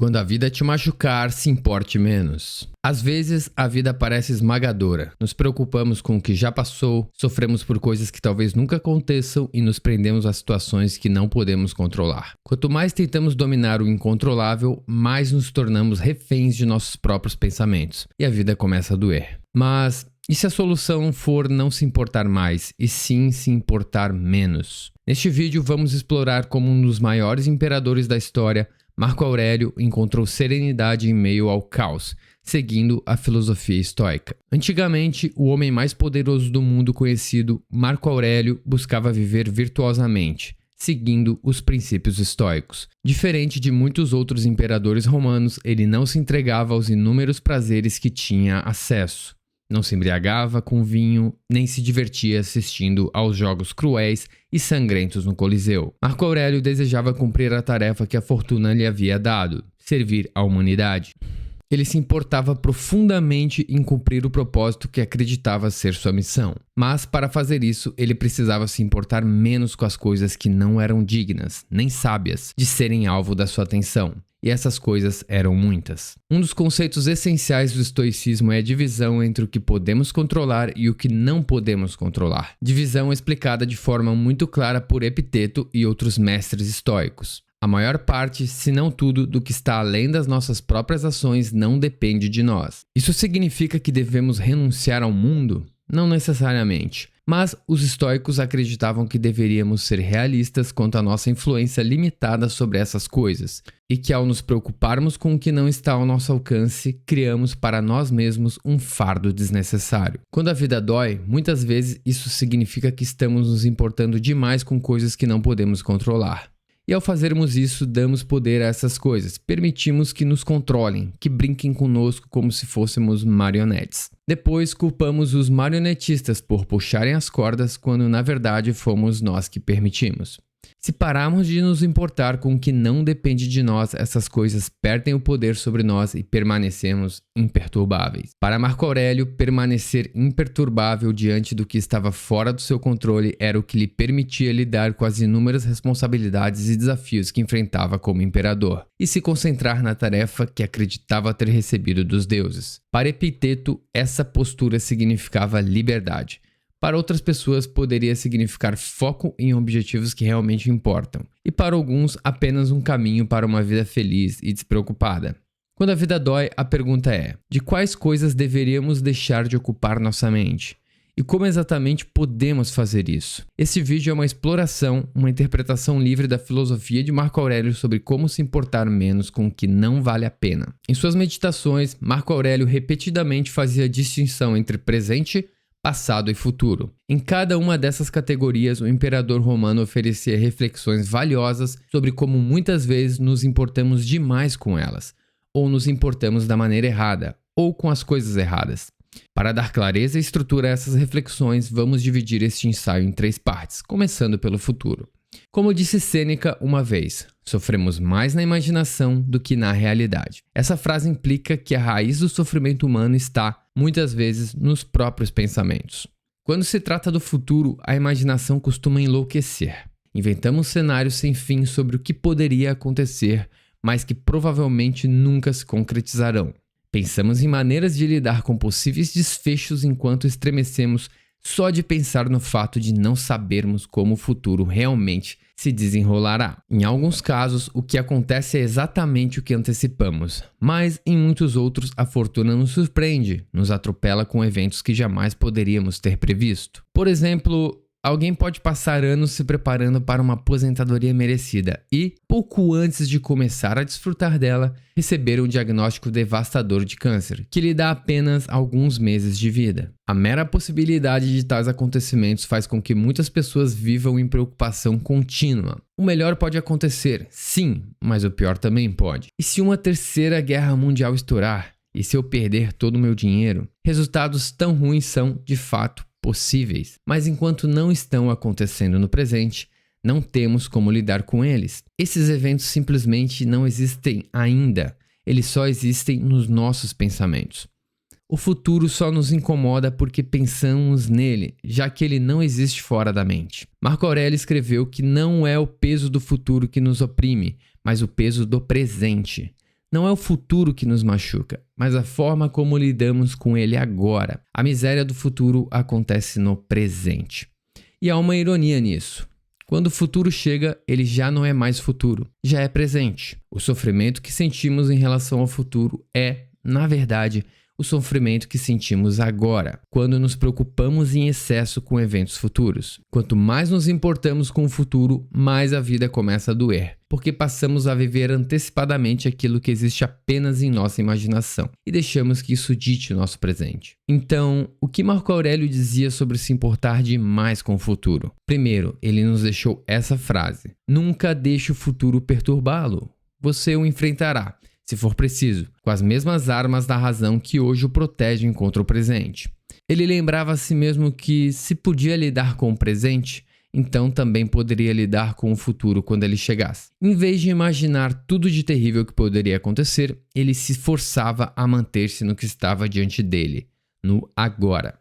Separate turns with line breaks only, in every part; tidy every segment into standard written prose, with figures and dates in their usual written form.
Quando a vida te machucar, se importe menos. Às vezes, a vida parece esmagadora. Nos preocupamos com o que já passou, sofremos por coisas que talvez nunca aconteçam e nos prendemos a situações que não podemos controlar. Quanto mais tentamos dominar o incontrolável, mais nos tornamos reféns de nossos próprios pensamentos. E a vida começa a doer. Mas e se a solução for não se importar mais, e sim se importar menos? Neste vídeo, vamos explorar como um dos maiores imperadores da história, Marco Aurélio, encontrou serenidade em meio ao caos, seguindo a filosofia estoica. Antigamente, o homem mais poderoso do mundo conhecido, Marco Aurélio, buscava viver virtuosamente, seguindo os princípios estoicos. Diferente de muitos outros imperadores romanos, ele não se entregava aos inúmeros prazeres que tinha acesso. Não se embriagava com vinho, nem se divertia assistindo aos jogos cruéis e sangrentos no Coliseu. Marco Aurélio desejava cumprir a tarefa que a fortuna lhe havia dado, servir à humanidade. Ele se importava profundamente em cumprir o propósito que acreditava ser sua missão. Mas, para fazer isso, ele precisava se importar menos com as coisas que não eram dignas, nem sábias, de serem alvo da sua atenção. E essas coisas eram muitas. Um dos conceitos essenciais do estoicismo é a divisão entre o que podemos controlar e o que não podemos controlar. Divisão explicada de forma muito clara por Epiteto e outros mestres estoicos. A maior parte, se não tudo, do que está além das nossas próprias ações não depende de nós. Isso significa que devemos renunciar ao mundo? Não necessariamente. Mas os estoicos acreditavam que deveríamos ser realistas quanto à nossa influência limitada sobre essas coisas, e que ao nos preocuparmos com o que não está ao nosso alcance, criamos para nós mesmos um fardo desnecessário. Quando a vida dói, muitas vezes isso significa que estamos nos importando demais com coisas que não podemos controlar. E ao fazermos isso, damos poder a essas coisas, permitimos que nos controlem, que brinquem conosco como se fôssemos marionetes. Depois, culpamos os marionetistas por puxarem as cordas quando na verdade fomos nós que permitimos. Se pararmos de nos importar com o que não depende de nós, essas coisas perdem o poder sobre nós e permanecemos imperturbáveis. Para Marco Aurélio, permanecer imperturbável diante do que estava fora do seu controle era o que lhe permitia lidar com as inúmeras responsabilidades e desafios que enfrentava como imperador, e se concentrar na tarefa que acreditava ter recebido dos deuses. Para Epiteto, essa postura significava liberdade. Para outras pessoas, poderia significar foco em objetivos que realmente importam. E para alguns, apenas um caminho para uma vida feliz e despreocupada. Quando a vida dói, a pergunta é: de quais coisas deveríamos deixar de ocupar nossa mente? E como exatamente podemos fazer isso? Esse vídeo é uma exploração, uma interpretação livre da filosofia de Marco Aurélio sobre como se importar menos com o que não vale a pena. Em suas meditações, Marco Aurélio repetidamente fazia distinção entre presente, passado e futuro. Em cada uma dessas categorias, o imperador romano oferecia reflexões valiosas sobre como muitas vezes nos importamos demais com elas, ou nos importamos da maneira errada, ou com as coisas erradas. Para dar clareza e estrutura a essas reflexões, vamos dividir este ensaio em 3 partes, começando pelo futuro. Como disse Sêneca uma vez, sofremos mais na imaginação do que na realidade. Essa frase implica que a raiz do sofrimento humano está, muitas vezes, nos próprios pensamentos. Quando se trata do futuro, a imaginação costuma enlouquecer. Inventamos cenários sem fim sobre o que poderia acontecer, mas que provavelmente nunca se concretizarão. Pensamos em maneiras de lidar com possíveis desfechos enquanto estremecemos só de pensar no fato de não sabermos como o futuro realmente se desenrolará. Em alguns casos, o que acontece é exatamente o que antecipamos, mas em muitos outros a fortuna nos surpreende, nos atropela com eventos que jamais poderíamos ter previsto. Por exemplo, alguém pode passar anos se preparando para uma aposentadoria merecida e, pouco antes de começar a desfrutar dela, receber um diagnóstico devastador de câncer, que lhe dá apenas alguns meses de vida. A mera possibilidade de tais acontecimentos faz com que muitas pessoas vivam em preocupação contínua. O melhor pode acontecer, sim, mas o pior também pode. E se uma terceira guerra mundial estourar? E se eu perder todo o meu dinheiro? Resultados tão ruins são, de fato, possíveis, mas enquanto não estão acontecendo no presente, não temos como lidar com eles. Esses eventos simplesmente não existem ainda, eles só existem nos nossos pensamentos. O futuro só nos incomoda porque pensamos nele, já que ele não existe fora da mente. Marco Aurélio escreveu que não é o peso do futuro que nos oprime, mas o peso do presente. Não é o futuro que nos machuca, mas a forma como lidamos com ele agora. A miséria do futuro acontece no presente. E há uma ironia nisso. Quando o futuro chega, ele já não é mais futuro, já é presente. O sofrimento que sentimos em relação ao futuro é, na verdade, o sofrimento que sentimos agora, quando nos preocupamos em excesso com eventos futuros. Quanto mais nos importamos com o futuro, mais a vida começa a doer, porque passamos a viver antecipadamente aquilo que existe apenas em nossa imaginação e deixamos que isso dite o nosso presente. Então, o que Marco Aurélio dizia sobre se importar demais com o futuro? Primeiro, ele nos deixou essa frase: nunca deixe o futuro perturbá-lo. Você o enfrentará, se for preciso, com as mesmas armas da razão que hoje o protegem contra o presente. Ele lembrava a si mesmo que, se podia lidar com o presente, então também poderia lidar com o futuro quando ele chegasse. Em vez de imaginar tudo de terrível que poderia acontecer, ele se forçava a manter-se no que estava diante dele, no agora.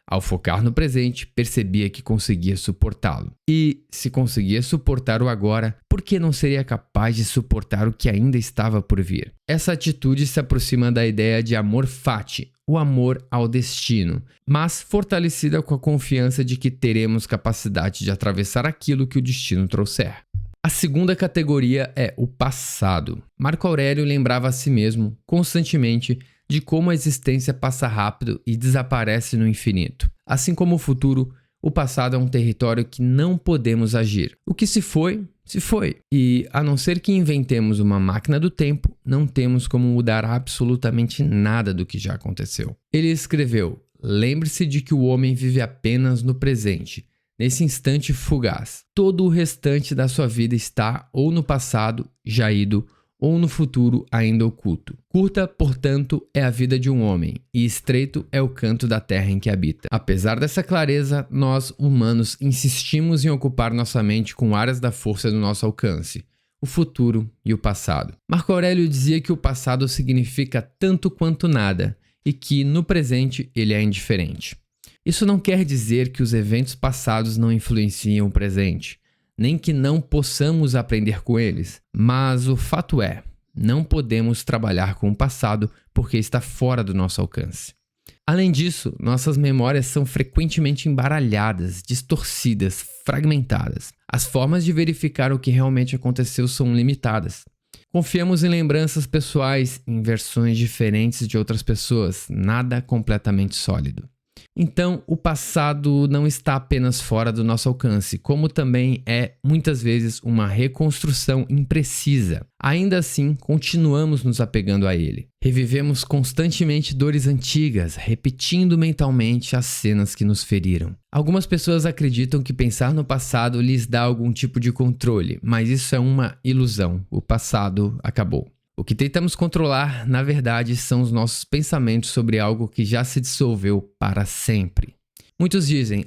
Ao focar no presente, percebia que conseguia suportá-lo. E, se conseguia suportar o agora, por que não seria capaz de suportar o que ainda estava por vir? Essa atitude se aproxima da ideia de amor fati, o amor ao destino, mas fortalecida com a confiança de que teremos capacidade de atravessar aquilo que o destino trouxer. A segunda categoria é o passado. Marco Aurélio lembrava a si mesmo, constantemente, de como a existência passa rápido e desaparece no infinito. Assim como o futuro, o passado é um território que não podemos agir. O que se foi, se foi. E, a não ser que inventemos uma máquina do tempo, não temos como mudar absolutamente nada do que já aconteceu. Ele escreveu: lembre-se de que o homem vive apenas no presente, nesse instante fugaz. Todo o restante da sua vida está ou no passado, já ido, ou no futuro ainda oculto. Curta, portanto, é a vida de um homem, e estreito é o canto da terra em que habita. Apesar dessa clareza, nós, humanos, insistimos em ocupar nossa mente com áreas da força do nosso alcance, o futuro e o passado. Marco Aurélio dizia que o passado significa tanto quanto nada, e que, no presente, ele é indiferente. Isso não quer dizer que os eventos passados não influenciam o presente, nem que não possamos aprender com eles, mas o fato é, não podemos trabalhar com o passado porque está fora do nosso alcance. Além disso, nossas memórias são frequentemente embaralhadas, distorcidas, fragmentadas. As formas de verificar o que realmente aconteceu são limitadas. Confiamos em lembranças pessoais, em versões diferentes de outras pessoas, nada completamente sólido. Então, o passado não está apenas fora do nosso alcance, como também é, muitas vezes, uma reconstrução imprecisa. Ainda assim, continuamos nos apegando a ele. Revivemos constantemente dores antigas, repetindo mentalmente as cenas que nos feriram. Algumas pessoas acreditam que pensar no passado lhes dá algum tipo de controle, mas isso é uma ilusão. O passado acabou. O que tentamos controlar, na verdade, são os nossos pensamentos sobre algo que já se dissolveu para sempre. Muitos dizem: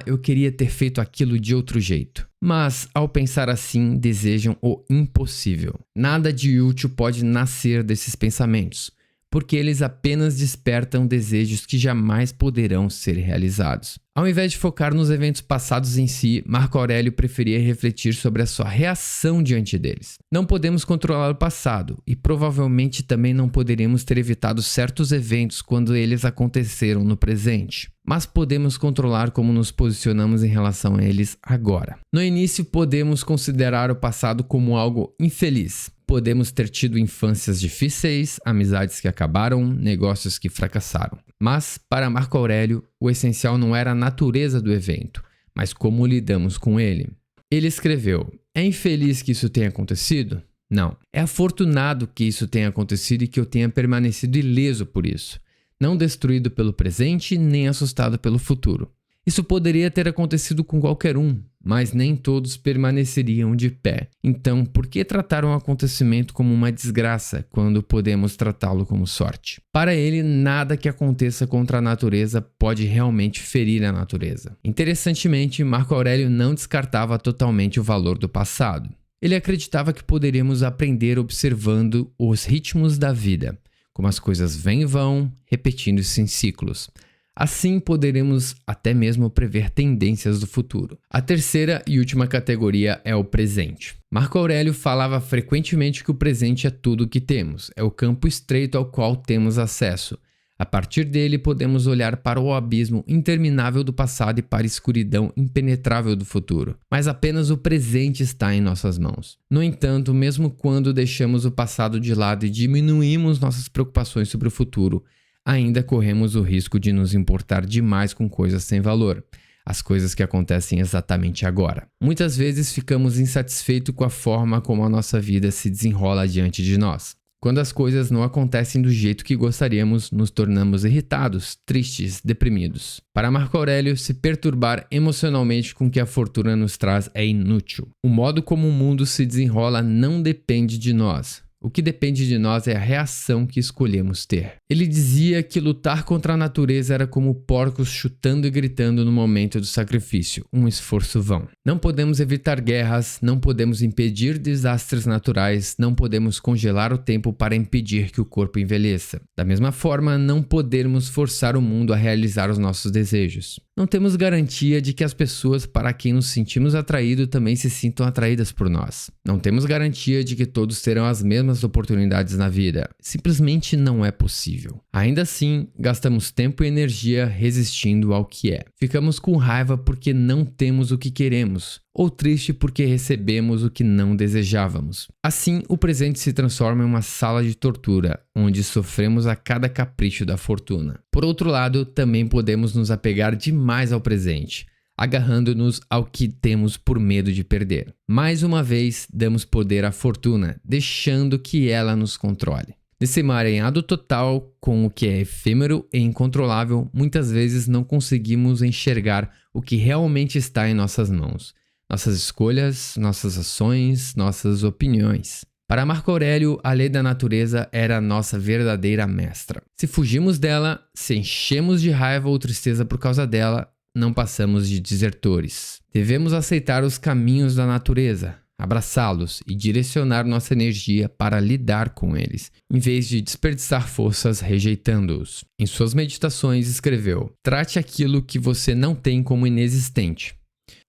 eu queria ter feito aquilo de outro jeito. Mas, ao pensar assim, desejam o impossível. Nada de útil pode nascer desses pensamentos, porque eles apenas despertam desejos que jamais poderão ser realizados. Ao invés de focar nos eventos passados em si, Marco Aurélio preferia refletir sobre a sua reação diante deles. Não podemos controlar o passado e provavelmente também não poderíamos ter evitado certos eventos quando eles aconteceram no presente. Mas podemos controlar como nos posicionamos em relação a eles agora. No início, podemos considerar o passado como algo infeliz. Podemos ter tido infâncias difíceis, amizades que acabaram, negócios que fracassaram. Mas, para Marco Aurélio, o essencial não era a natureza do evento, mas como lidamos com ele. Ele escreveu: é infeliz que isso tenha acontecido? Não. É afortunado que isso tenha acontecido e que eu tenha permanecido ileso por isso, não destruído pelo presente nem assustado pelo futuro. Isso poderia ter acontecido com qualquer um, mas nem todos permaneceriam de pé. Então, por que tratar um acontecimento como uma desgraça quando podemos tratá-lo como sorte? Para ele, nada que aconteça contra a natureza pode realmente ferir a natureza. Interessantemente, Marco Aurélio não descartava totalmente o valor do passado. Ele acreditava que poderíamos aprender observando os ritmos da vida, como as coisas vêm e vão, repetindo-se em ciclos. Assim poderemos até mesmo prever tendências do futuro. A terceira e última categoria é o presente. Marco Aurélio falava frequentemente que o presente é tudo o que temos, é o campo estreito ao qual temos acesso. A partir dele, podemos olhar para o abismo interminável do passado e para a escuridão impenetrável do futuro. Mas apenas o presente está em nossas mãos. No entanto, mesmo quando deixamos o passado de lado e diminuímos nossas preocupações sobre o futuro, ainda corremos o risco de nos importar demais com coisas sem valor, as coisas que acontecem exatamente agora. Muitas vezes ficamos insatisfeitos com a forma como a nossa vida se desenrola diante de nós. Quando as coisas não acontecem do jeito que gostaríamos, nos tornamos irritados, tristes, deprimidos. Para Marco Aurélio, se perturbar emocionalmente com o que a fortuna nos traz é inútil. O modo como o mundo se desenrola não depende de nós. O que depende de nós é a reação que escolhemos ter. Ele dizia que lutar contra a natureza era como porcos chutando e gritando no momento do sacrifício, um esforço vão. Não podemos evitar guerras, não podemos impedir desastres naturais, não podemos congelar o tempo para impedir que o corpo envelheça. Da mesma forma, não podemos forçar o mundo a realizar os nossos desejos. Não temos garantia de que as pessoas para quem nos sentimos atraídos também se sintam atraídas por nós. Não temos garantia de que todos terão as mesmas oportunidades na vida. Simplesmente não é possível. Ainda assim, gastamos tempo e energia resistindo ao que é. Ficamos com raiva porque não temos o que queremos, ou triste porque recebemos o que não desejávamos. Assim, o presente se transforma em uma sala de tortura, onde sofremos a cada capricho da fortuna. Por outro lado, também podemos nos apegar demais ao presente, agarrando-nos ao que temos por medo de perder. Mais uma vez, damos poder à fortuna, deixando que ela nos controle. Nesse emaranhado total com o que é efêmero e incontrolável, muitas vezes não conseguimos enxergar o que realmente está em nossas mãos. Nossas escolhas, nossas ações, nossas opiniões. Para Marco Aurélio, a lei da natureza era a nossa verdadeira mestra. Se fugimos dela, se enchemos de raiva ou tristeza por causa dela, não passamos de desertores. Devemos aceitar os caminhos da natureza, abraçá-los e direcionar nossa energia para lidar com eles, em vez de desperdiçar forças rejeitando-os. Em suas meditações escreveu: trate aquilo que você não tem como inexistente.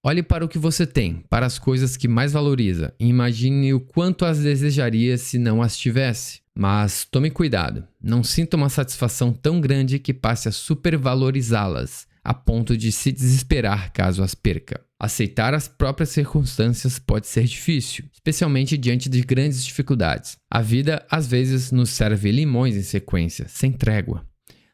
Olhe para o que você tem, para as coisas que mais valoriza, e imagine o quanto as desejaria se não as tivesse. Mas tome cuidado, não sinta uma satisfação tão grande que passe a supervalorizá-las, a ponto de se desesperar caso as perca. Aceitar as próprias circunstâncias pode ser difícil, especialmente diante de grandes dificuldades. A vida, às vezes, nos serve limões em sequência, sem trégua.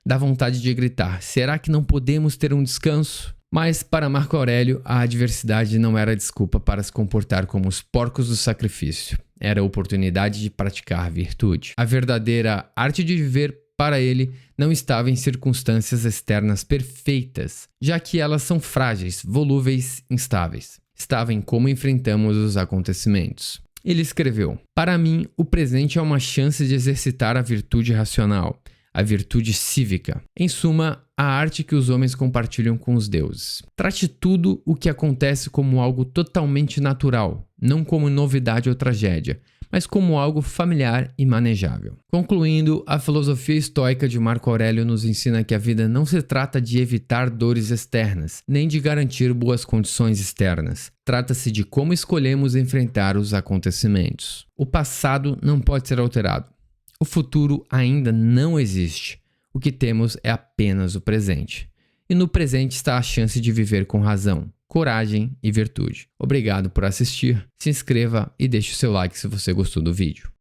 Dá vontade de gritar: será que não podemos ter um descanso? Mas, para Marco Aurélio, a adversidade não era desculpa para se comportar como os porcos do sacrifício. Era a oportunidade de praticar virtude. A verdadeira arte de viver, para ele, não estava em circunstâncias externas perfeitas, já que elas são frágeis, volúveis, instáveis. Estava em como enfrentamos os acontecimentos. Ele escreveu: para mim, o presente é uma chance de exercitar a virtude racional, a virtude cívica. Em suma, a arte que os homens compartilham com os deuses. Trate tudo o que acontece como algo totalmente natural, não como novidade ou tragédia, mas como algo familiar e manejável. Concluindo, a filosofia estoica de Marco Aurélio nos ensina que a vida não se trata de evitar dores externas, nem de garantir boas condições externas. Trata-se de como escolhemos enfrentar os acontecimentos. O passado não pode ser alterado. O futuro ainda não existe. O que temos é apenas o presente. E no presente está a chance de viver com razão, coragem e virtude. Obrigado por assistir, se inscreva e deixe o seu like se você gostou do vídeo.